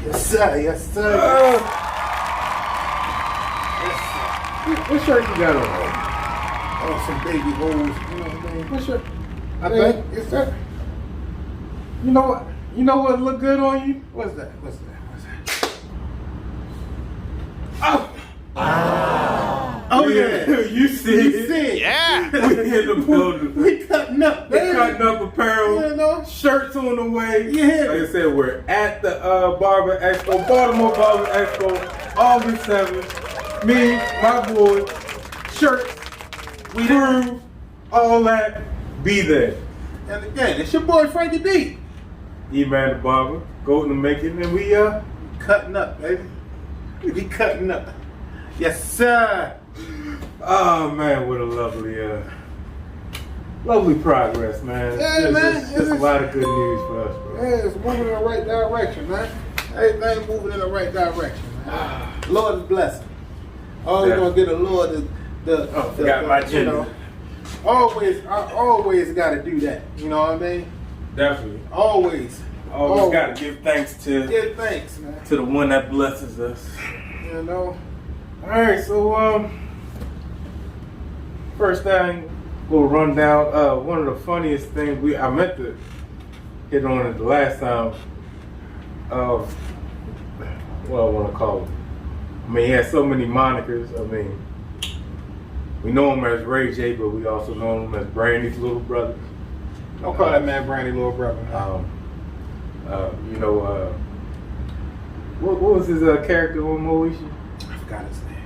Yes, sir. Yes, sir. Yes, sir. What shirt you got on? Oh, some baby holes. You know what I mean? What shirt? I think it's that. You know what? You know what look good on you? What's that? What's that? What's that? Oh yeah. You see it. Yeah. We in the building. We cutting up, We baby. cutting up apparel. You know? Shirts on the way. Yeah. Like I said, we're at the Barber Expo, Baltimore Barber Expo, August 7th. Me, my boy, shirts, crew, all that. Be there. And again, it's your boy Frankie B. Eman The Barber, go to make it, and we Cutting up, baby. We cutting up. Yes, sir. Oh man, what a lovely progress, man. Yeah, man. Just a lot of good news for us, bro. Yeah, it's moving in the right direction, man. Everything moving in the right direction, man. Lord is blessing. Oh, you're gonna get a Lord Forgot my you know. I always gotta do that. You know what I mean? Definitely. Always Gotta give thanks to give thanks, man. to the one that blesses us. You know. Alright, so first thing, little rundown. One of the funniest things I meant to hit on it the last time. What I want to call him. I mean, he has so many monikers. I mean, we know him as RayJ, but we also know him as Brandy's little brother. Don't call that man Brandy little brother, man. You know, what was his character on Moesha? I forgot his name.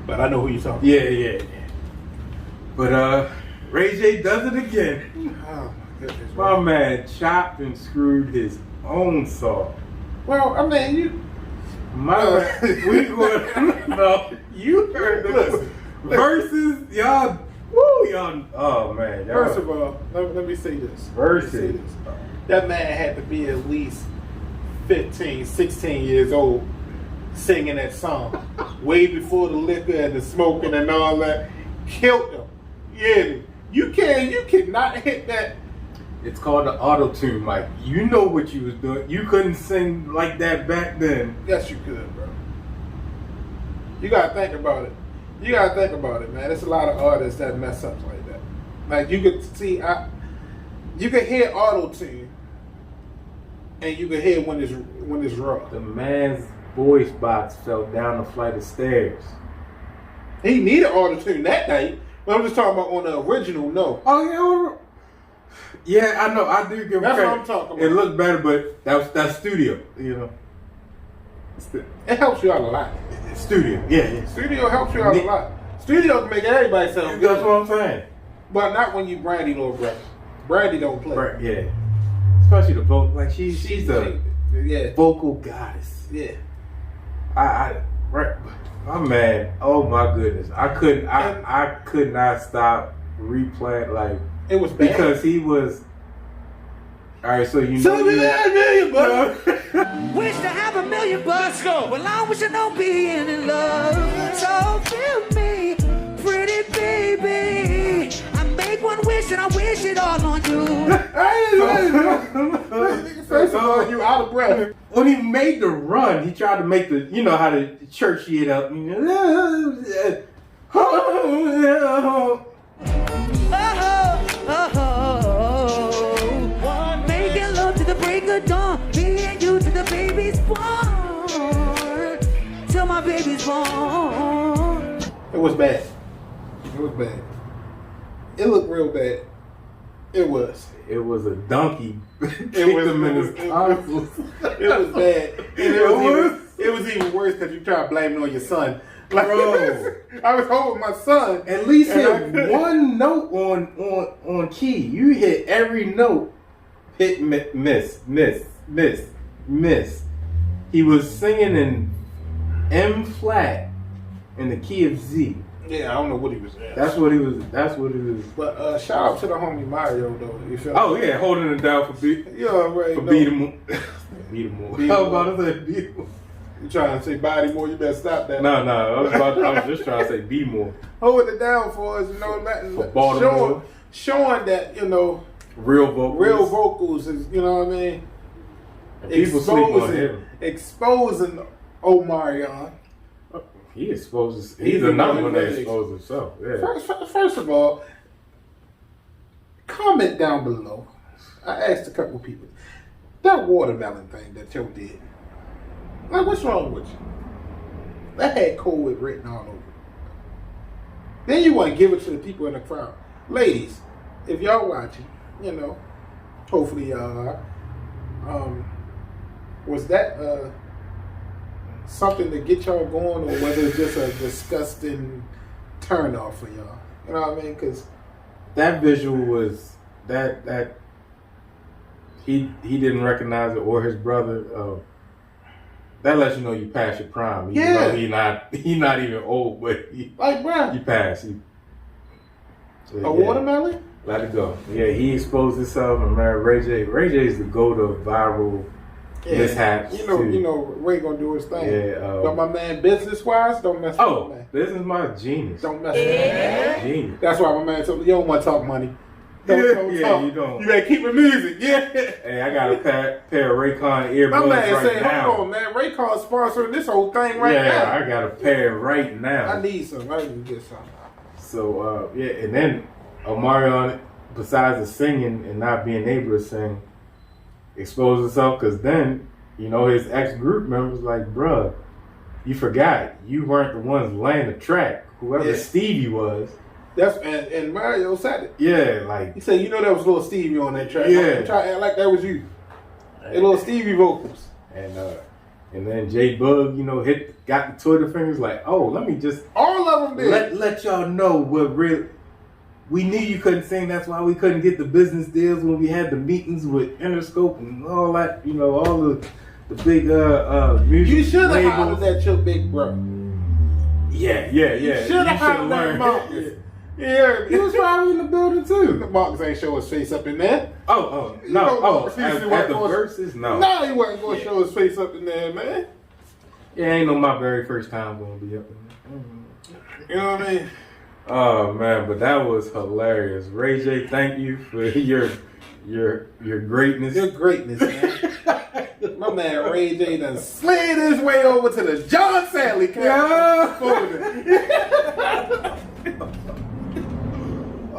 But I know who you're talking Yeah. But RayJ does it again. about. Oh my goodness. My man chopped and screwed his own saw. Well, I mean, you. My man, we going. No, you heard the Listen. versus y'all. Woo, y'all. Oh man. Y'all, First of all, let me say this. versus. Let me say this. That man had to be at least 15, 16 years old singing that song. Way before the liquor and the smoking and all that. Killed him. Yeah. You cannot hit that. It's called the auto tune, Mike. You know what you was doing. You couldn't sing like that back then. Yes, you could, bro. You gotta think about it. You gotta think about it, man. There's a lot of artists that mess up like that. Like you could see, you could hear auto tune, and you could hear when it's raw. The man's voice box fell down a flight of stairs. He needed auto tune that night, but I'm just talking about on the original. No, Oh yeah, I know. I do give him That's credit. what I'm talking about. It looked better, but that's studio. You know, it helps you out a lot. studio. Yeah. Studio helps you out a lot. Studio can make everybody sound good, That's what I'm saying. but not when you Brandy little brother. Brandy don't play. Right. Yeah. Especially the vocal. Like she's a yeah, vocal goddess. yeah. Right. My man. Oh my goodness. I could not stop replaying like. It was bad. Because he was. Alright, so you know. So did that million, bro. Wish to have $1 million bucks. Go. Well, I wish I don't being in love. So feel me, pretty baby. I make one wish and I wish it all on you. First of all, you out of breath. When he made the run, he tried to make the, you know how the church shit up. Making love to the break of dawn. Me and you to the baby's born. Till my baby's born. It was bad. It was bad. It looked real bad. It was. It was a donkey. It was bad. And it was even worse because you tried blaming it on your son. Like, Bro. I was holding my son. At least and hit one note on key. You hit every note. Hit, miss. He was singing in M flat in the key of Z. Yeah, I don't know what he was at. That's what he was. But shout out to the homie Mario though. You feel Oh yeah, holding it down for beat. You already For know. beat him. Beat him more. Beat I him was about to say beat him. You trying to say body more? You better stop that. No, I was just trying to say be more. Holding it down for us, you know, For Baltimore. showing that, you know, Real vocals. real vocals is, you know what I mean? exposing Omarion. He exposes. He's another one that exposes himself. Yeah. First of all, comment down below. I asked a couple people that watermelon thing that Joe did. Like, what's wrong with you? That had COVID written all over it. Then you want to give it to the people in the crowd. Ladies, if y'all watching, you know, hopefully y'all are. Was that something to get y'all going, or whether it's just a disgusting turn off for y'all? You know what I mean? Because that visual was that he didn't recognize it, or his brother. That lets you know you passed your prime. Even though he not even old, but like, bro, you passed. Watermelon? Let it go. Yeah, he exposed himself, and man, RayJ is the go to viral mishaps. You know, Ray gonna do his thing. Yeah. But my man, business wise, don't mess with him, man. Business my genius. Don't mess with him. Genius. That's why my man told me, you don't want to talk money. Don't talk. You don't. You gotta keep it music. Yeah. Hey, I got a pair of Raycon earbuds my man right said, now. hold on, man. Raycon's sponsoring this whole thing right now. Yeah, I got a pair right now. I need some. I need to get some. So, and then Omarion, besides the singing and not being able to sing, exposed himself, because then, you know, his ex-group members like, bruh, you forgot. You weren't the ones laying the track. Whoever Stevie was. That's and Mario said it. Yeah, like. He said, you know there was little Stevie on that track. Yeah. Try to act like that was you. And little Stevie vocals. And then J Bug, you know, got the Twitter fingers like, oh, let me just. All of them did. Let y'all know what really. We knew you couldn't sing. That's why we couldn't get the business deals when we had the meetings with Interscope and all that. You know, all the big music. You should have hollered at your big bro. Yeah. You should have hollered at Marcus. Yeah, he was probably in the building too. Marcus ain't show his face up in there. No. At the verses, no. No, he wasn't going to show his face up in there, man. Yeah, ain't no my very first time going to be up in there. You know what I mean? Oh man, but that was hilarious. RayJ, thank you for your greatness. Your greatness, man. My man RayJ done slid his way over to the John Sally camp.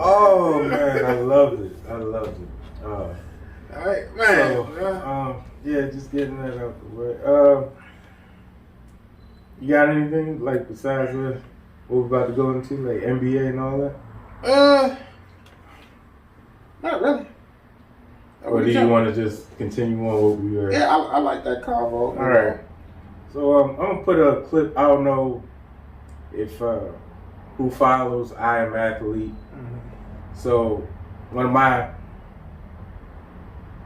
Oh man, I loved it. All right, man. So, just getting that out the way. You got anything like besides what we're about to go into, like NBA and all that? Not really. Or do you want to just continue on what we were? Yeah, I like that convo. All right. So I'm gonna put a clip. I don't know if who follows I Am Athlete. Mm-hmm. So one of my,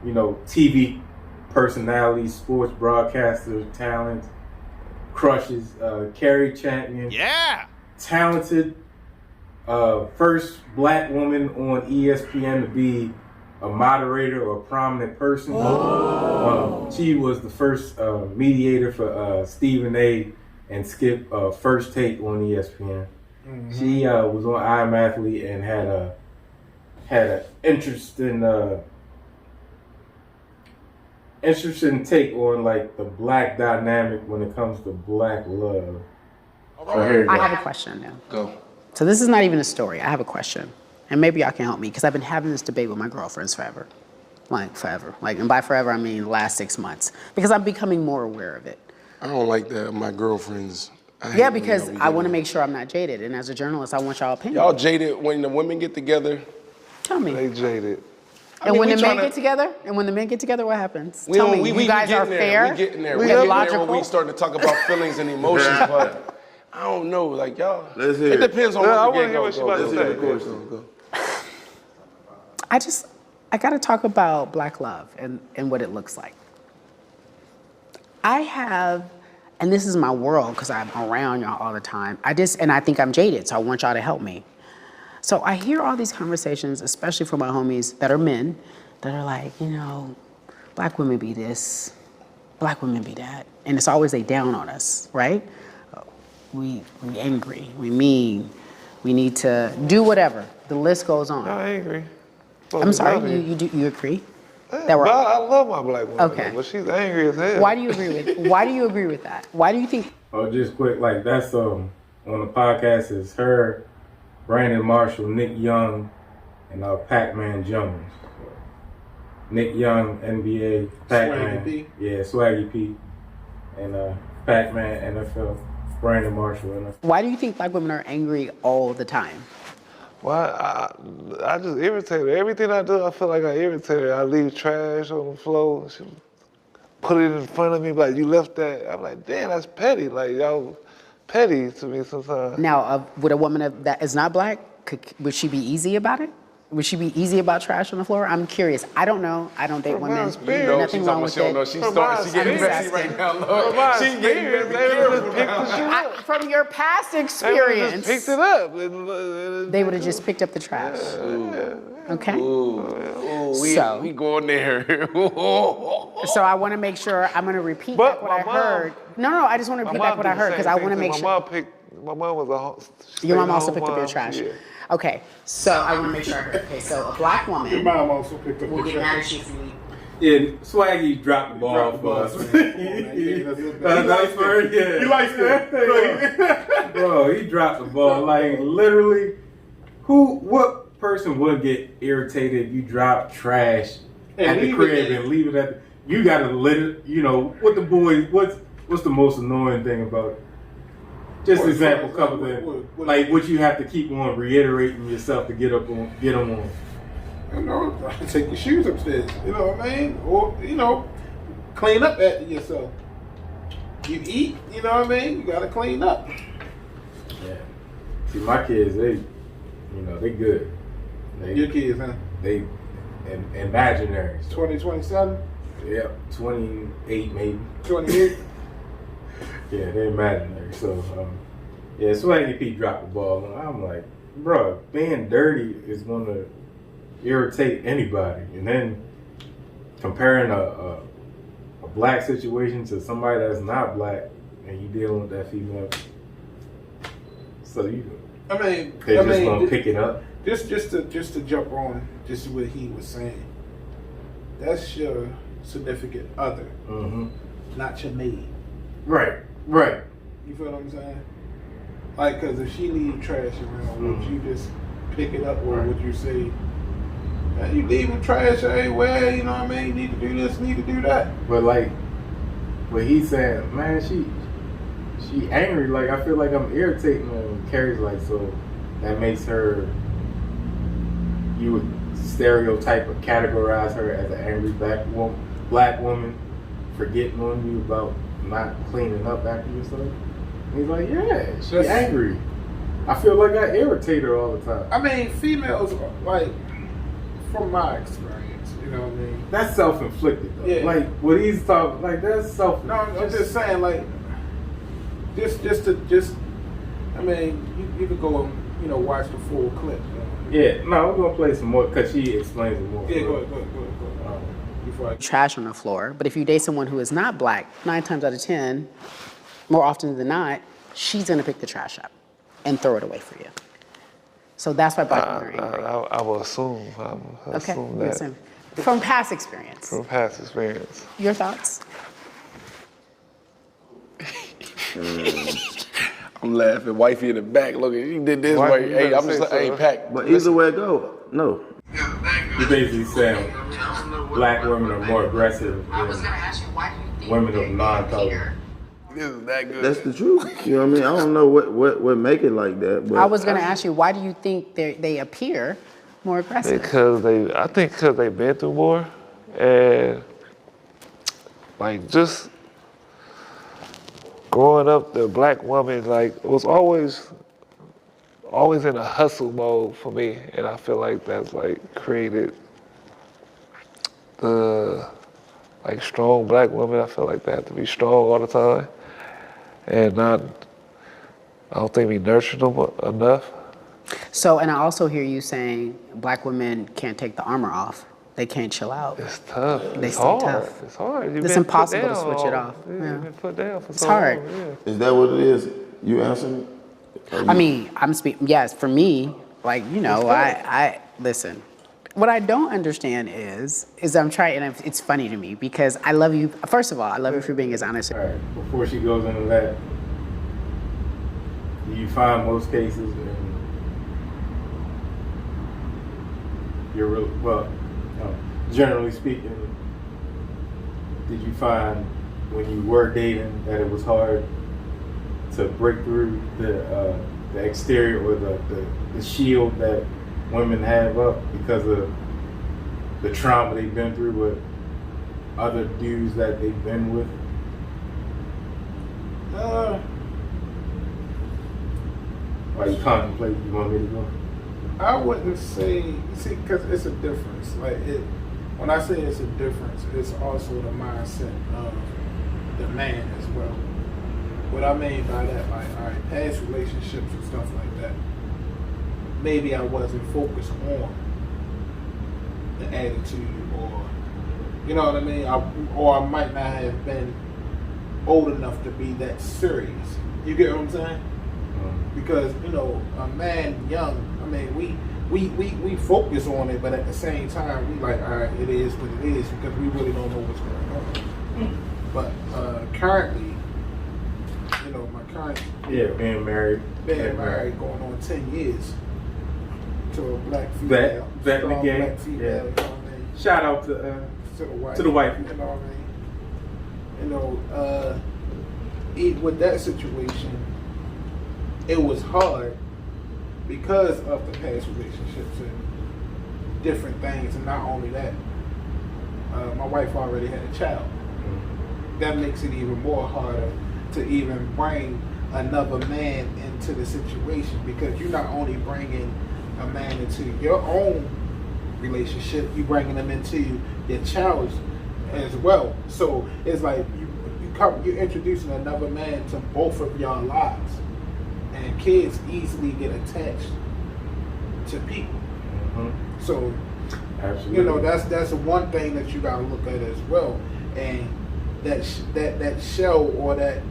TV personalities, sports broadcaster, talent, crushes, Cari Champion. Yeah. Talented, first black woman on ESPN to be a moderator or a prominent person. She was the first mediator for Stephen A. and Skip First Take on ESPN. Mm-hmm. She was on I Am Athlete and had an interesting take on like the black dynamic when it comes to black love. I have a question now. Go. So this is not even a story. I have a question. And maybe y'all can help me, because I've been having this debate with my girlfriends forever. Like, forever. And by forever, I mean the last 6 months. Because I'm becoming more aware of it. I don't like that, my girlfriends. Yeah, because I want to make sure I'm not jaded. And as a journalist, I want y'all opinion. Y'all jaded when the women get together? Tell me. They jaded. And when the men get together? What happens? Tell me, you guys are fair? We getting there. We We're logical? when we starting to talk about feelings and emotions, but I don't know, like y'all. Let's hear it. Depends on what we get go. I got to talk about black love and what it looks like. I have, and this is my world because I'm around y'all all the time. I think I'm jaded, so I want y'all to help me. So I hear all these conversations, especially from my homies that are men, that are like, black women be this, black women be that. And it's always they down on us, right? We angry, we mean, we need to do whatever. The list goes on. I agree. I'm sorry, you agree? that were. But I love my black woman. Okay. But she's angry as hell. Why do you agree with? Why do you agree with that? Why do you think? Oh, just quick, like that's on the podcast is her, Brandon Marshall, Nick Young, and Pac-Man Jones. Nick Young, NBA, Pac-Man, Swaggy P. yeah, Swaggy P, and Pac-Man, NFL, Brandon Marshall, NFL. Why do you think black women are angry all the time? Well, I just irritate her. Everything I do, I feel like I irritate her. I leave trash on the floor. She put it in front of me, like, you left that. I'm like, damn, that's petty. Like, y'all petty to me sometimes. Now, would a woman that is not black, would she be easy about it? Would she be easy about trash on the floor? I'm curious. I don't know. I don't date From my women. experience. Nothing wrong with it. She's getting messy right now, Lord. She's getting They messy. just picked the shit up. From your past They would've experience, just picked it up. they would have just picked up the trash. Okay. So- We going there. So I want to make sure I'm going to repeat But back what I my mom- heard. No, I just want to repeat back what I heard because I want to make sure. My mom was a Your mom also stay-at-home picked up your mom. trash. Yeah. Okay, so I want to make sure I heard. Okay, so a black Your woman mom also picked up will the get mad trash. at you if you Yeah, Swaggy dropped the ball for us. That's for yeah. He likes that. Bro, he dropped the ball. Like literally, what person would get irritated if you drop trash And at the leave crib it there. and leave it at the, you gotta let it, you know, what the boys, what's the most annoying thing about it? Just What, example, what, couple what, things. what- Like what you have to keep on reiterating yourself to get them on. You know, take your shoes upstairs. You know what I mean? Or, you know, clean up after yourself. You eat, you know what I mean? You gotta clean up. Yeah. See, my kids, they good. Your kids, huh? They imaginary. 2027, Yeah, 28 maybe. 28. Yeah, they're imaginary. So, yeah, Swaggy P dropped the ball. And I'm like, bro, being dirty is going to irritate anybody. And then comparing a black situation to somebody that's not black and you dealing with that female. So they're just going to pick it up. Just to jump on just what he was saying. That's your significant other, Mm-hmm. not your maid. Right. You feel what I'm saying? Like, cause if she leave trash around, would you just pick it up, or would you say, man, you leaving trash everywhere? You know what I mean? You need to do this, need to do that. But like, what he's saying, man, she angry. Like, I feel like I'm irritating her. And Carrie's like, so that makes her, you would stereotype or categorize her as an angry black woman forgetting on you about not cleaning up after yourself. And he's like, yeah, she's angry. I feel like I irritate her all the time. I mean, females, like, from my experience, you know what I mean? That's self-inflicted though. Yeah. Like what he's talking, like that's self. No, I'm just saying, like, I mean, you could go and, you know, watch the full clip. Yeah, no, we're gonna play some more because she explains it more. Yeah, go ahead. Before I trash on the floor. But if you date someone who is not black, 9 times out of 10, more often than not, she's gonna pick the trash up and throw it away for you. So that's why black women are angry. I will assume. Okay, Assume you that assume. From past experience. from past experience. Your thoughts? I'm laughing. Wifey in the back looking. She did this Wifey, way. you Hey, better I'm just say like, hey, so. Pac. But either way it go, no. You're basically saying black women are more aggressive than women of non-color. This is that good. That's the truth. You know what I mean? I don't know what make it like that. But I was gonna ask you, why do you think they appear more aggressive? I think because they've been through more, and like just growing up, the black woman like was always in a hustle mode for me, and I feel like that's like created the like strong black women. I feel like they have to be strong all the time, and not. I don't think we nurture them enough. So, and I also hear you saying black women can't take the armor off. They can't chill out. It's tough. They It's stay hard. tough. It's hard. You've It's been put impossible to down switch it all- off. Yeah, Yeah. you've been put down for It's so hard. long. Yeah. is that what it is? You answering? I mean, I'm speaking, yes, for me, like, you know, I listen, What I don't understand is I'm trying, and it's funny to me because I love you. First of all, I love you for being as honest. All right, before she goes into that, you find most cases in your real, well, no, generally speaking, did you find when you were dating that it was hard to break through the exterior or the shield that women have up because of the trauma they've been through with other dudes that they've been with? Why you contemplate? You want me to go? I wouldn't say, because it's a difference. Like when I say it's a difference, it's also the mindset of the man as well. What I mean by that, like, all right, past relationships and stuff like that, maybe I wasn't focused on the attitude, or, you know what I mean? Or I might not have been old enough to be that serious. You get what I'm saying? Because, you know, a man young, I mean, we focus on it, but at the same time, we like, all right, it is what it is, because we really don't know what's going on. But currently, you know, my current... Yeah, being married. Being married, going on 10 years to a black female. That strong again, black female, yeah. you know what I mean? Shout out to the wife. You know what I mean? You know, with that situation, it was hard because of the past relationships and different things, and not only that, my wife already had a child. That makes it even more harder to even bring another man into the situation, because you're not only bringing a man into your own relationship, you're bringing them into your child's as well. So it's like you're introducing another man to both of y'all lives, and kids easily get attached to people. So, absolutely, you know, that's one thing that you gotta look at as well, and that shell or that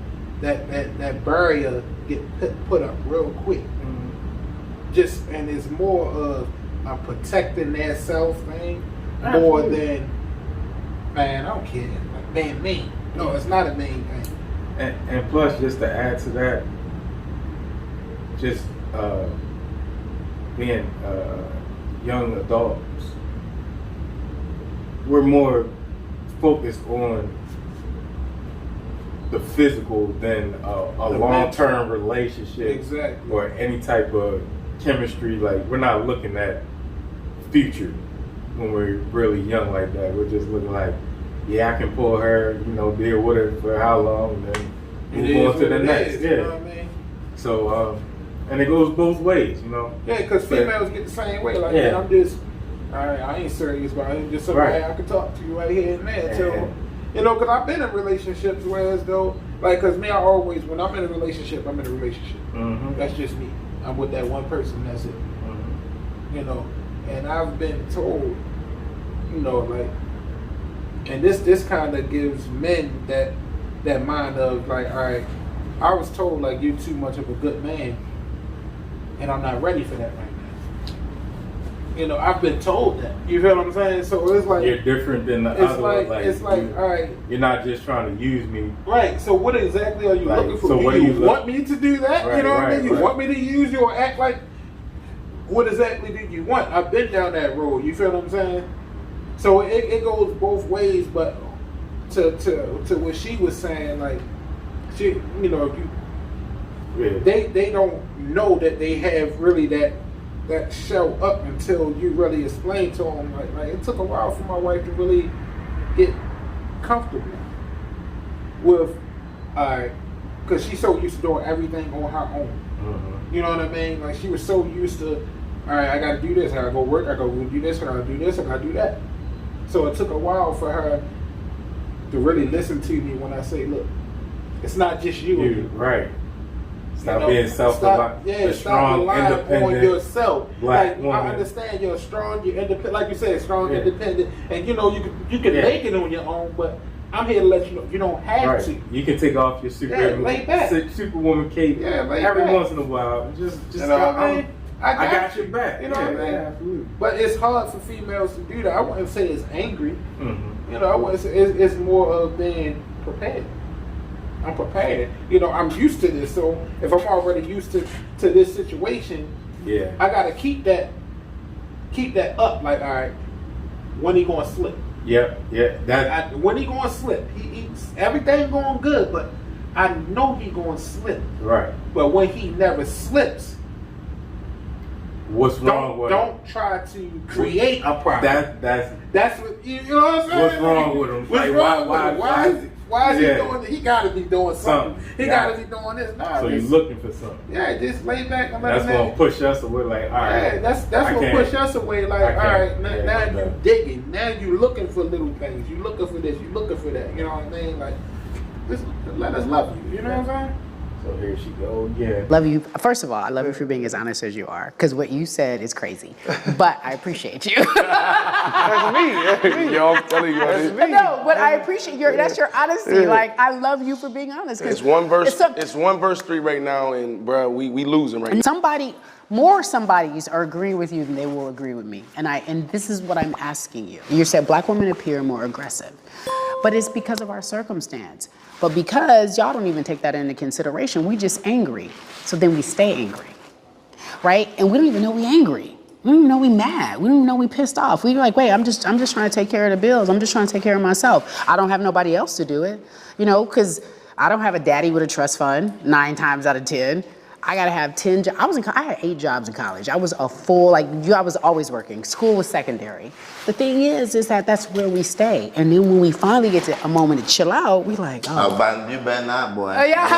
barrier get put up real quick. Just, and it's more of a protecting their self thing more than, man, I don't care, like, being mean. No, it's not a mean thing. And plus, just to add to that, just being young adults, we're more focused on the physical than a long-term relationship, exactly, or any type of chemistry. Like, we're not looking at future when we're really young like that. We're just looking like, yeah, I can pull her, you know, deal with her for how long, and then move on to the next. You know what I mean? So, and it goes both ways, you know. Yeah, because females get the same way. Like, man, I'm just, I ain't serious about it. Just somebody I can talk to you right here and there. So, you know, because I've been in relationships where as though, like, because me, I always, when I'm in a relationship, I'm in a relationship. That's just me. I'm with that one person, that's it. You know, and I've been told, you know, like, and this kind of gives men that mind of, like, all right, I was told, like, you're too much of a good man, and I'm not ready for that right now. You know, I've been told that. You feel what I'm saying? So it's like, you're different than the other. It's like, all right, you're not just trying to use me. Right. So what exactly are you looking for? So do you want me to do that? Right, you know what I mean? You right. want me to use you or act like? What exactly do you want? I've been down that road. You feel what I'm saying? So it goes both ways, but to what she was saying, like, she, you know, they don't know that they have really that shell up until you really explain to them. Like it took a while for my wife to really get comfortable with, because she's so used to doing everything on her own. You know what I mean? Like, she was so used to, all right, I gotta do this, I gotta go work, I gotta go do this, I gotta do this, I gotta do that. So it took a while for her to really listen to me when I say, look, it's not just you. Right. Stop being self-reliant. Yeah, stop relying on yourself. Like, I understand you're strong, you're independent, like you said, strong, independent, and you know you can make it on your own, but I'm here to let you know you don't have to. You can take off your superwoman cape every once in a while. Just I got your back. You know what I mean? Absolutely. But it's hard for females to do that. I wouldn't say it's angry. Mm-hmm. You know, I wouldn't say it's more of being prepared. I'm prepared. You know, I'm used to this. So if I'm already used to this situation, I gotta keep that up. Like, all right, when he gonna slip? When he gonna slip? He's everything going good, but I know he gonna slip. Right. But when he never slips, what's wrong with him? Don't try to create a problem. That's what you know what I'm saying. What's wrong with him? What's like, wrong with him? Why is he doing it? He gotta be doing something. He gotta be doing this. Nah, so you're looking for something. Yeah, just lay back and let That's gonna push us away. Like, all right. Yeah, that's gonna push us away. Like, all right, now you digging. Now you looking for little things. You looking for this. You looking for that. You know what I mean? Like, just let us love you. You know what I'm saying? So here she go again. Love you. First of all, I love you for being as honest as you are, because what you said is crazy. But I appreciate you. That's me. Yo, I'm telling you, that's me. No, but I appreciate that's your honesty. Like, I love you for being honest. It's one verse. It's 1 verse 3 right now, and bro, we losing right now. More somebodies are agreeing with you than they will agree with me. And this is what I'm asking you. You said black women appear more aggressive, but it's because of our circumstance. But because y'all don't even take that into consideration, we just angry. So then we stay angry, right? And we don't even know we angry. We don't even know we mad. We don't even know we pissed off. We like, wait, I'm just trying to take care of the bills. I'm just trying to take care of myself. I don't have nobody else to do it, you know, because I don't have a daddy with a trust fund 9 times out of 10. I gotta have 10 jobs. I had 8 jobs in college. I was I was always working. School was secondary. The thing is that that's where we stay. And then when we finally get to a moment to chill out, we like, oh. You better not, boy. Oh, yeah.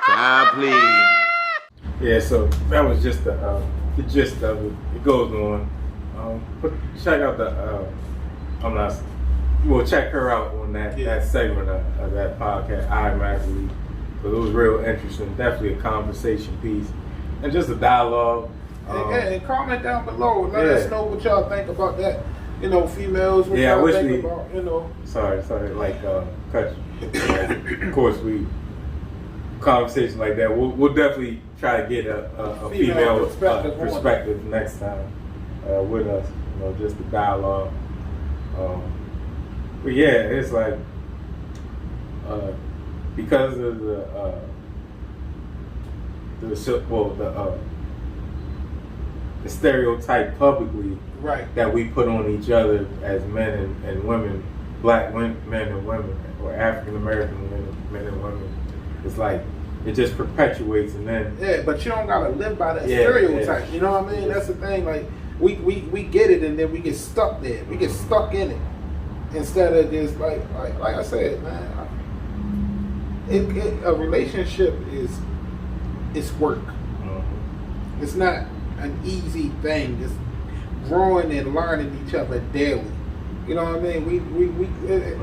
God, please. Yeah, so that was just the gist of it. It goes on. Check out we'll check her out on that segment of that podcast. I'm actually. But it was real interesting. Definitely a conversation piece. And just a dialogue. And comment down below. Let us know what y'all think about that. You know, females, what y'all think about, you know. Sorry. Like, cut you. Like, of course, conversation like that. We'll definitely try to get a female perspective next time with us. You know, just the dialogue. But yeah, it's like, because of the stereotype publicly that we put on each other as men and women, black men and women, or African American men and women, it's like it just perpetuates, and then but you don't gotta live by that stereotype. You know what I mean? That's the thing. Like we get it, and then we get stuck there. We get stuck in it instead of just like I said, man. A relationship is work. It's not an easy thing. It's growing and learning each other daily. You know what I mean? We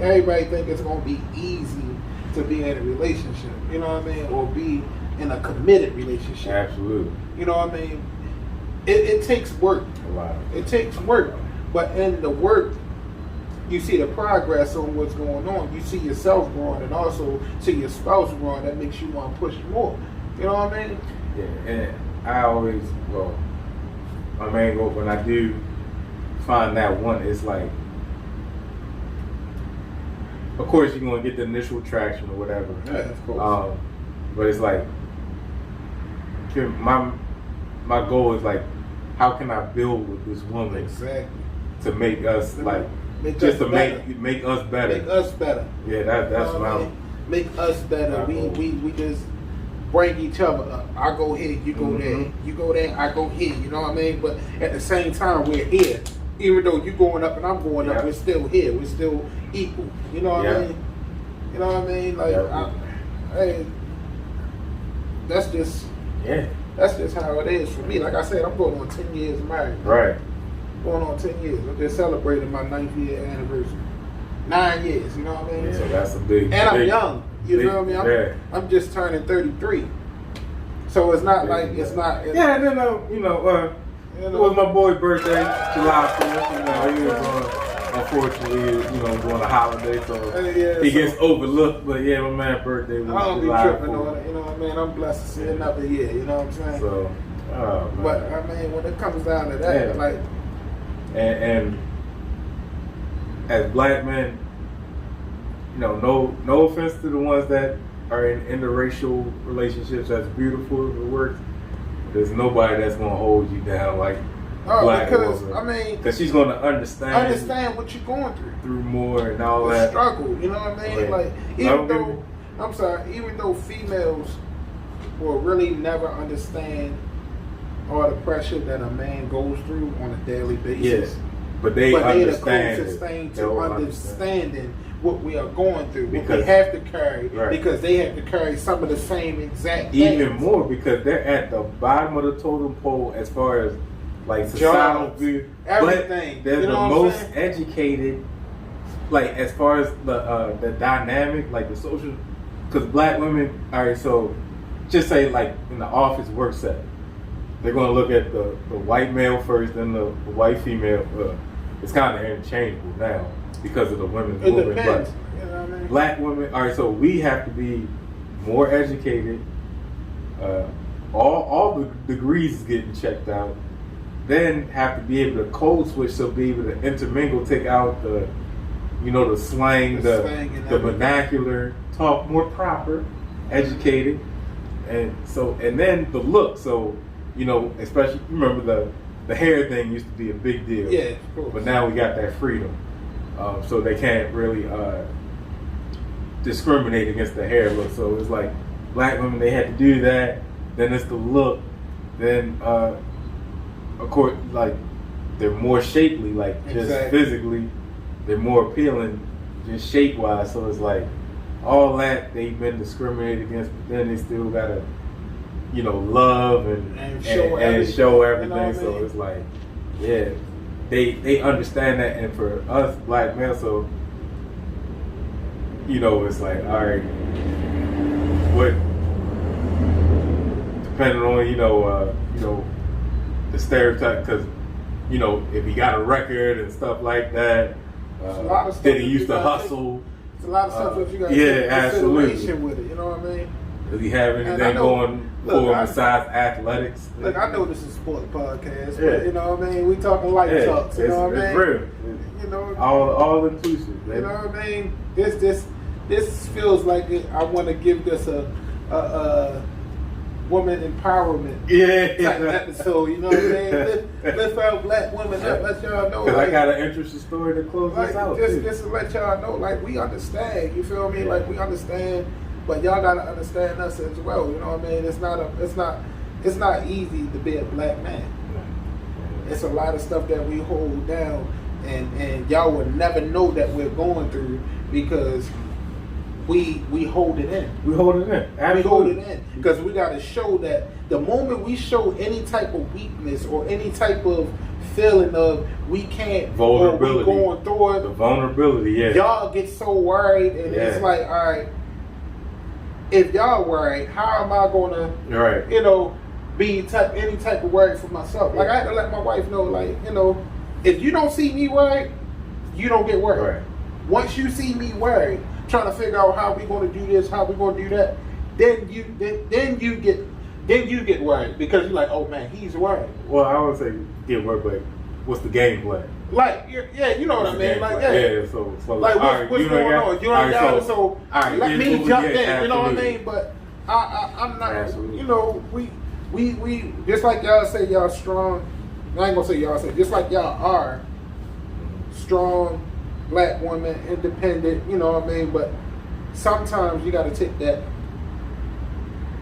everybody think it's gonna be easy to be in a relationship. You know what I mean? Or be in a committed relationship. Absolutely. You know what I mean? It takes work. A lot. It takes work, but in the work, you see the progress on what's going on. You see yourself growing, and also see your spouse growing. That makes you want to push more. You know what I mean? Yeah, and I always, my main goal when I do find that one is like, of course you're gonna get the initial traction or whatever. Yeah, of course. But it's like, my goal is like, how can I build with this woman to make us like. Make us better. Make us better. Yeah, that's my. Make us better. We just bring each other up. I go here, you go there. You go there, I go here. You know what I mean? But at the same time, we're here. Even though you're going up and I'm going up, we're still here. We're still equal. You know what I mean? You know what I mean? Like, hey, that's just how it is for me. Like I said, I'm going on 10 years married. Right. Going on 10 years. I'm just celebrating my 9th year anniversary. 9 years, you know what I mean? Yeah, so that's a big. And I'm young. You feel me? I'm just turning 33. So it's not like it's not. Yeah, no, it was my boy's birthday, July 4th. He was on unfortunately, you know, during the holiday, so Yeah, he gets overlooked. But yeah, my man's birthday was I don't be July tripping 4th. on it, you know what I mean? I'm blessed to see another year, you know what I'm saying? So, man. But I mean, when it comes down to that, Yeah. like, and as black men, you know, no offense to the ones that are in interracial relationships, that's beautiful, it works. There's nobody that's gonna hold you down like black because woman. I mean, because she's gonna understand what you're going through more and all the that. struggle, you know what I mean? Like, even though females will really never understand all the pressure that a man goes through on a daily basis. Yes, but they the understand closest thing to They'll understanding what we are going through, what we Because- have to carry, Right. because they have to carry some of the same exact even things. more because they're at the bottom of the totem pole as far as like societal Jobs, view. everything, But they're you the know what I'm most saying? educated, like as far as the dynamic, like the social. Because black women, all right, so just say like in the office work setting, they're going to look at the white male first, then the white female. It's kind of interchangeable now because of the women's It movement. depends. But You know what I mean? black women, all right, so we have to be more educated. All the degrees is getting checked out. Then have to be able to code switch, so be able to intermingle, take out the, you know, the slang, The slang and the everything. vernacular, talk more proper, educated, and then the look. So, you know, especially remember the hair thing used to be a big deal. Yeah, of course. But now we got that freedom, so they can't really discriminate against the hair look. So it's like black women, they had to do that. Then it's the look. Then of course, like they're more shapely, like just Exactly. physically, they're more appealing, just shape wise. So it's like all that they've been discriminated against, but then they still gotta, you know, love and show everything. You know what I So mean? it's like, yeah, they understand that, and for us black males, so you know, it's like, all right, what, depending on you know the stereotype, because you know if he got a record and stuff like that, a lot of stuff that he that used you to gotta hustle. It's a lot of stuff that you got to yeah, take into absolutely. consideration with it. You know what I mean? Does he have And I anything know- going look, for him I- besides athletics? Look, I know this is a sports podcast, Yeah. but you know what I mean? We talking light Yeah, talks, you know what I it's mean? real. You know, All inclusive. you know what I mean? This feels like I want to give this a woman empowerment type episode. You know what I mean? Lift our black women up. Let y'all know. Because Like, I got an interesting story to close like, this out. just to let y'all know, like we understand. You feel me? Like we understand, but y'all gotta understand us as well. You know what I mean? It's not easy to be a black man. It's a lot of stuff that we hold down, and y'all would never know that we're going through because we hold it in. We hold it in. We hold it in because we got to show that the moment we show any type of weakness or any type of feeling of we can't Vulnerability. or we going through The it, vulnerability, yeah. y'all get so worried, and it's like, all right, if y'all worried, how am I gonna, Right. you know, be any type of worried for myself? Like I had to let my wife know, like, you know, if you don't see me worried, you don't get worried. Right. Once you see me worried, trying to figure out how we going to do this, how we going to do that, then you get worried because you're like, oh man, he's worried. Well, I would say get work, but what's the game plan? Like, yeah, you know what I What's the mean? game Like, plan? yeah. So Like, all right, what's you going got- on? You know all what right, I mean? So all right, let yeah, me jump in. yeah, You know what I absolutely. mean? But I'm not. Absolutely. You know, we just like y'all say y'all strong. I ain't gonna say y'all say just like y'all are strong black women, independent. You know what I mean? But sometimes you got to take that.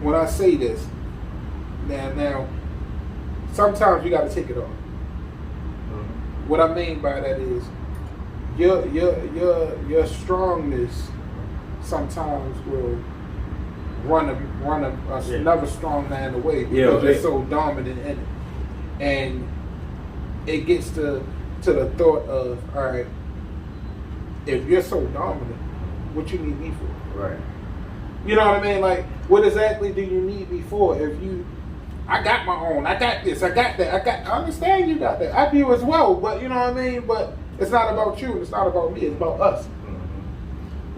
When I say this, now, sometimes you got to take it off. What I mean by that is your strongness sometimes will run another strong man away because you're so dominant in it, and it gets to the thought of, all right, if you're so dominant, what you need me for? Right. You know what I mean? Like, what exactly do you need me for? If I got my own, I got this, I got that, I understand you got that, I do as well, but you know what I mean? But It's not about you. It's not about me. It's about us.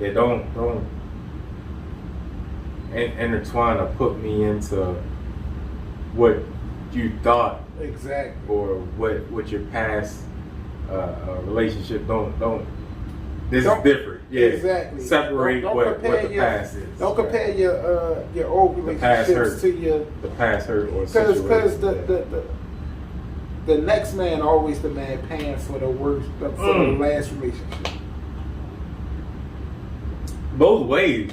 Yeah, don't intertwine or put me into what you thought Exactly. or what your past relationship. Don't. This is different. Yeah, Exactly. Separate Don't what the compare past is. Don't compare your old relationships to your the past hurt or because situation. the next man always the man paying for the worst for the last relationship. Both ways,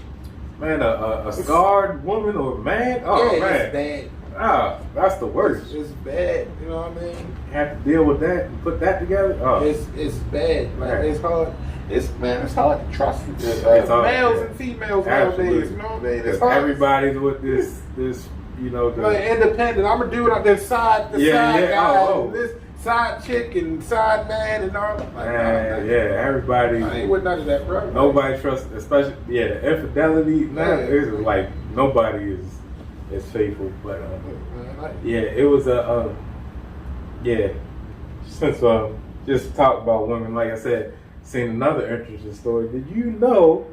man. A scarred woman or man. Oh yeah, man, it's bad. Ah, that's the worst. It's bad. You know what I mean? Have to deal with that and put that together. Oh. It's bad. Like it's hard. It's hard to trust It's hard, males yeah. and females Absolutely. nowadays. You know what I mean? It's Because hard. everybody's with this, you know. Like independent. I'm a dude out there side Yeah, side yeah, guy, oh. and this side chick and side man and all. Like, Man, yeah, everybody. I ain't with none of that, bro. Nobody trusts, especially the infidelity. Now Yeah. it's like nobody is faithful. But yeah, it was Since just talk about women, like I said, seen another interesting story. Did you know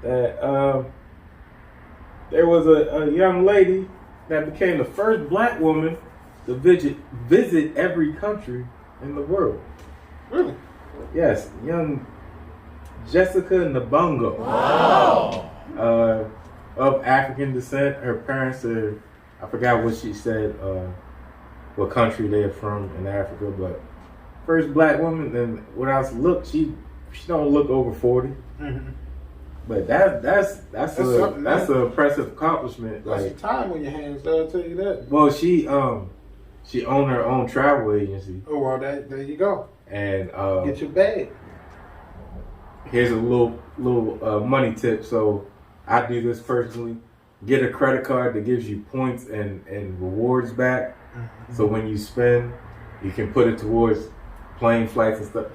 that there was a young lady that became the first black woman to visit every country in the world? Really? Yes, young Jessica Nabongo. Wow. Of African descent. Her parents are, I forgot what she said, what country they're from in Africa, but first black woman. And when I look, she don't look over 40. Mm-hmm. But that's an impressive accomplishment. That's like time on your hands, though. I'll tell you that. Well, she owned her own travel agency. Oh well, there you go. And get your bag. Here's a little money tip. So I do this personally. Get a credit card that gives you points and rewards back. Mm-hmm. So when you spend, you can put it towards plane flights and stuff.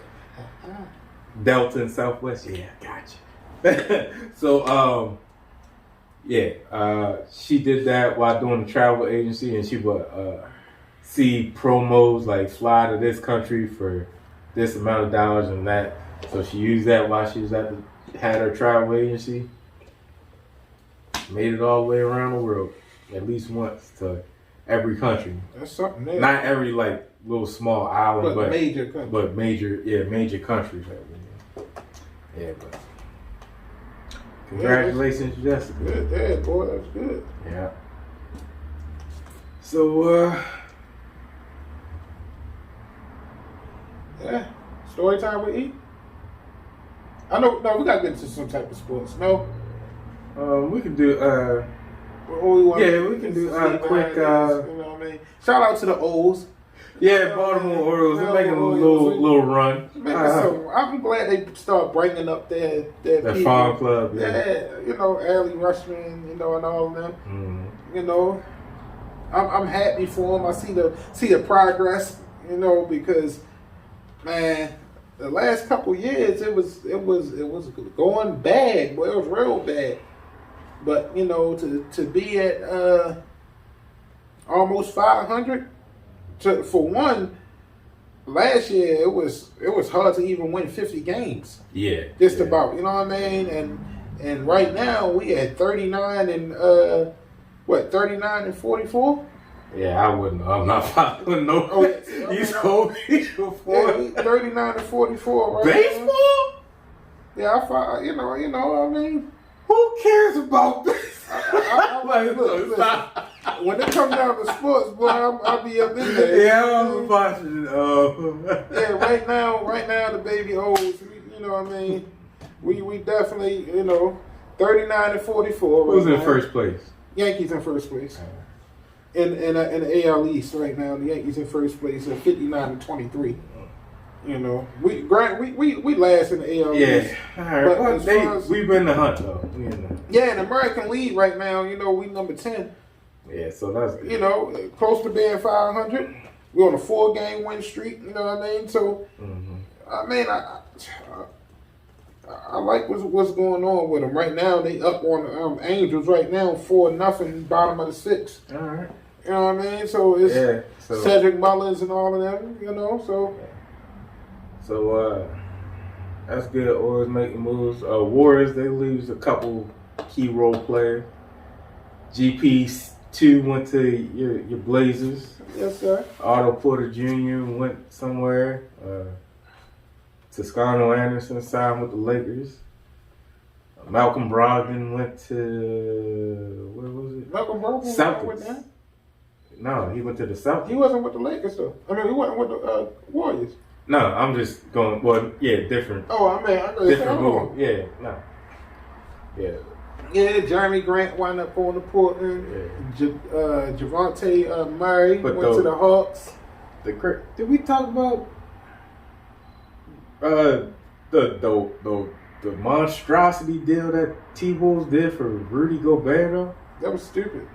Delta and Southwest. Yeah, gotcha. So she did that while doing the travel agency, and she would see promos like fly to this country for this amount of dollars and that. So she used that while she was had her travel agency. Made it all the way around the world, at least once to every country. That's something there. Not every like little small island, but major countries. But major countries. Yeah, but congratulations, Jessica. Good, yeah, boy, that's good. Yeah. So yeah, story time with E. I know. No, we gotta get into some type of sports. No. We can do. We can do quick. You know what I mean? Shout out to the O's. Yeah, Baltimore Orioles. They're making a little run. I'm glad they start bringing up their farm club. Yeah, you know, Allie Rushman, you know, and all of them. Mm-hmm. You know, I'm happy for them. I see the progress. You know, because man, the last couple years it was going bad. Boy, it was real bad. But you know, to be at almost 500, for one, last year it was hard to even win 50 games. Yeah, just about. You know what I mean? And right now we at 39 and 39 and 44. Yeah, I wouldn't. I'm not following no. Oh, yeah. You told me before. Yeah, 39 and 44. Right baseball? now. Yeah, I follow. You know. I mean. Who cares about this? Look, when it comes down to sports, boy, I'll be up in there. Yeah, I'm watching. Yeah, right now, the baby O's. You know what I mean? We definitely, 39 and 44. Who's in first place? Yankees in first place. In the AL East right now, the Yankees in first place at 59 and 23. You know, we last in the AL East. Yeah, all right. We've been the hunt though. Yeah, in the American League right now, we number 10. Yeah, so that's good. Close to being 500. We're on a 4-game win streak. You know what I mean? So, I mean, I like what's going on with them right now. They up on Angels right now 4-0, bottom of the 6th. All right. You know what I mean? So it's so, Cedric Mullins and all of them, you know, so. So, that's good. Always making moves. Warriors, they lose a couple key role players. GP2 went to your Blazers. Yes, sir. Otto Porter Jr. went somewhere. Toscano Anderson signed with the Lakers. Malcolm Brogdon went to, where was it? Malcolm Brogdon Celtics. with them? No, he went to the Celtics. He wasn't with the Lakers, though. I mean, he wasn't with the Warriors. No, I'm just going, well, yeah, different. Oh, I mean, I know Different move. Yeah, no. Yeah. Yeah, Jeremy Grant wound up going to Portland. Javante Murray went to the Hawks. Did we talk about the monstrosity deal that T-Bulls did for Rudy Gobert though? That was stupid.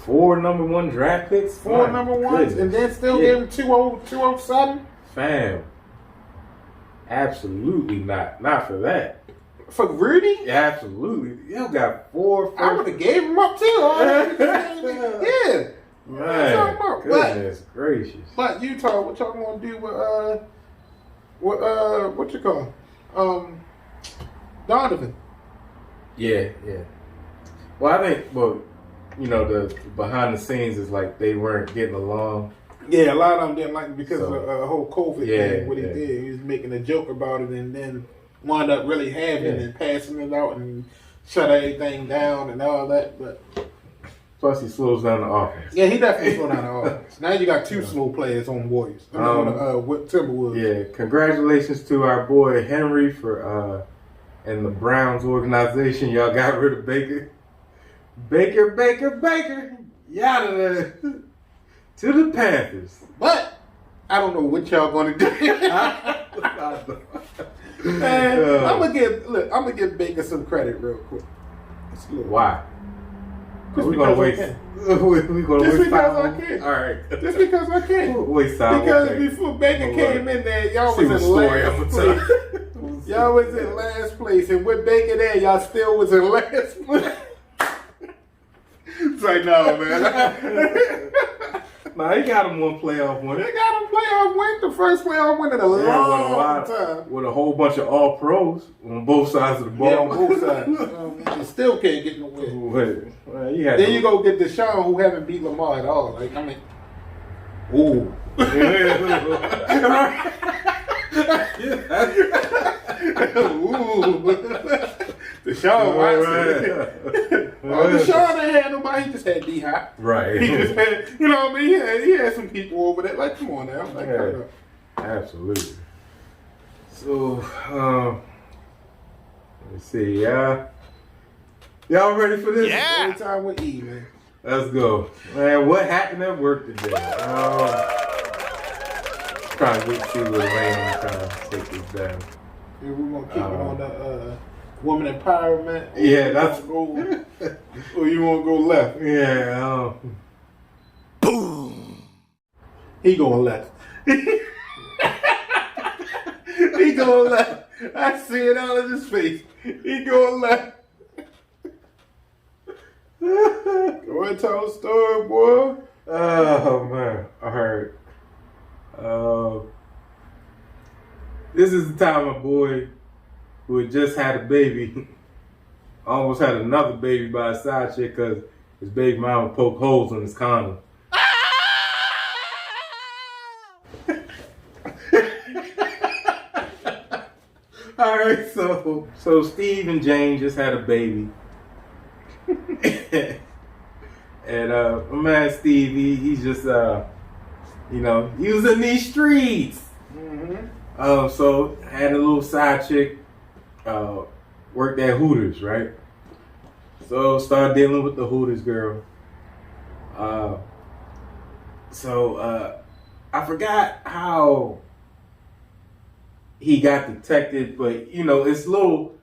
4 number 1 draft picks? 4 My number 1s, goodness. and then still gave him 207? Fam. Absolutely not. Not for that. For Rudy? Yeah, absolutely. You got 4 I would have gave him up too. Yeah. Man, goodness gracious. But Utah, what y'all gonna do with what you call Donovan? Yeah. Well, I think, you know, the behind the scenes is like they weren't getting along. Yeah, a lot of them didn't like him because So, of the whole COVID thing. What he did, he was making a joke about it, and then wound up really having it and passing it out and shut everything down and all that. But plus, he slows down the offense. yeah, he definitely slowed down the offense. Now you got 2 slow players on Warriors. With Timberwolves. Yeah, congratulations to our boy Henry for and the Browns organization. Y'all got rid of Baker. Baker. Y'all of there. To the Panthers. But I don't know what y'all gonna do. Man, I'm gonna give Baker some credit real quick. Why? We're gonna waste. We're gonna Just waste because time. I can. All right. Just because I can. Waste time. Because okay. before Baker came in there, y'all See was what in story last I'm gonna place. tell. Y'all was in last place, and with Baker there, y'all still was in last place. It's like, no, man. Nah, he got him 1 playoff win. They got him playoff win, the first playoff win in a long time. With a whole bunch of all pros on both sides of the ball. Yeah, on both sides. You still can't get no win. Well, Then you go get Deshaun, who haven't beat Lamar at all. Like, I mean, ooh. Ooh. Deshaun Watson. Deshaun ain't had nobody. He just had D-Hop. Right. He just had, you know what I mean? He had some people over there. Like, come on now. Like, Yeah. Absolutely. So, let me see. Y'all ready for this? yeah. Every time with E, man. Let's go. Man, what happened at work today? Trying to see what Lane trying to take this down. Yeah, we're going to keep it on the woman empowerment. Yeah, that's... Or you want to go left? Yeah. Boom. He going left. He going left. I see it all in his face. He going left. Go and tell the story, boy. Oh, man. All right. This is the time a boy who had just had a baby almost had another baby by his side chick because his baby mama poked holes in his condom. All right, so Steve and Jane just had a baby. And my man Steve, he's just he was in these streets. Mm-hmm. So had a little side chick, worked at Hooters, right? So started dealing with the Hooters girl. I forgot how he got detected, but it's little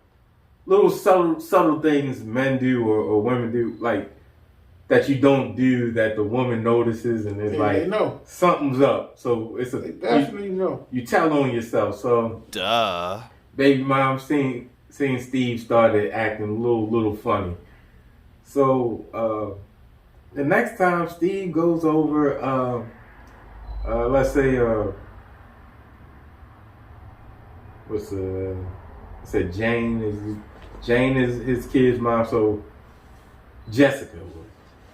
subtle things men do or women do, like that you don't do that the woman notices, and it's like something's up. So it's they definitely know. You tell on yourself. So duh. Baby mom seen Steve started acting a little funny. So The next time Steve goes over, let's say, Jane is his kid's mom, so Jessica was.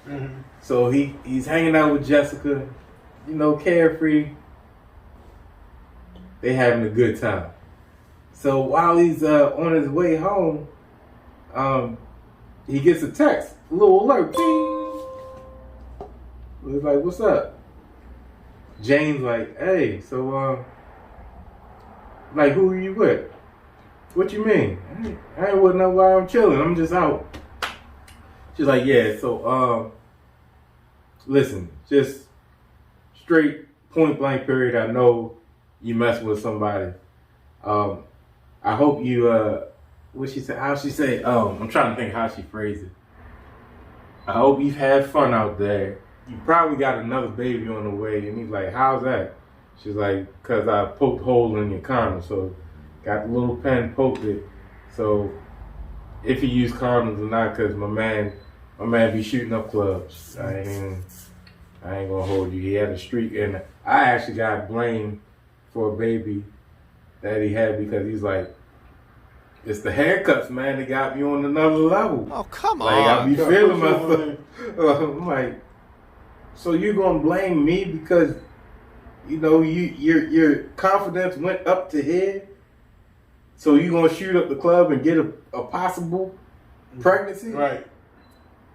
Mm-hmm. So he's hanging out with Jessica, you know, carefree. They having a good time. So while he's on his way home, he gets a text, a little alert. Ding. He's like, "What's up?" Jane's like, "Hey, so like, who are you with?" "What you mean?" I ain't with nobody. I'm chilling. I'm just out." She's like, "Yeah, so listen, just straight point blank period. I know you messing with somebody. I hope you what she said? How she say? I'm trying to think how she phrased it. I hope you've had fun out there. You probably got another baby on the way." And he's like, "How's that?" She's like, "Cause I poked a hole in your condom, so got the little pen, poked it. So if you use condoms or not, cause my man be shooting up clubs. I ain't gonna hold you. He had a streak, and I actually got blamed for a baby that he had because he's like, it's the haircuts, man, that got me on another level. Oh, come Like, on. I be feeling myself." I'm like, so you're gonna blame me because, you know, your confidence went up to here? So you gonna shoot up the club and get a possible pregnancy? Right.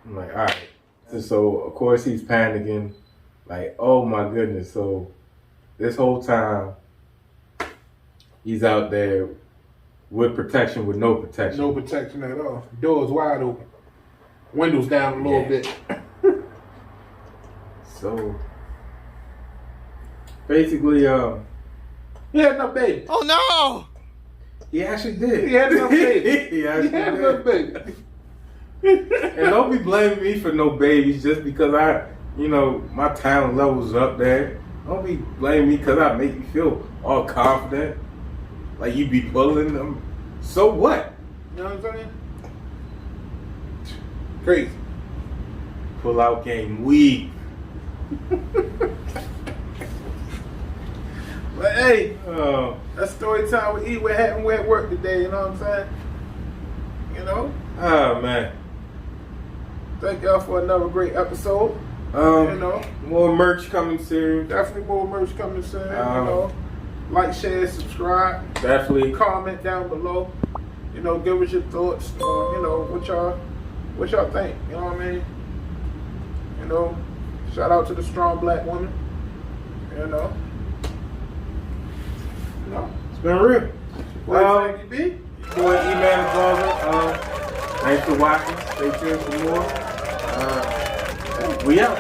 I'm like, all right. And so of course he's panicking, like, oh my goodness. So this whole time he's out there with protection, with no protection. No protection at all. Doors wide open. Windows down a little bit. So basically, He had no baby. Oh, no. he actually did. He had no baby. He actually He had no did. baby. And don't be blaming me for no babies just because my talent level's up there. Don't be blaming me because I make you feel all confident. Like you be pulling them. So what? You know what I'm saying? Crazy. Pull out game weak. But hey, that's story time with E. What happened? We're at work today, you know what I'm saying? You know? Oh man. Thank y'all for another great episode. You know? More merch coming soon. Definitely more merch coming soon, you know? Like, share, subscribe. Definitely. Comment down below. You know, give us your thoughts on, you know, what y'all think. You know what I mean? You know, shout out to the strong black woman. You know? It's been real. Boy, Frankie B. Boy, Eman The Barber. Thanks for watching. Stay tuned for more. We out.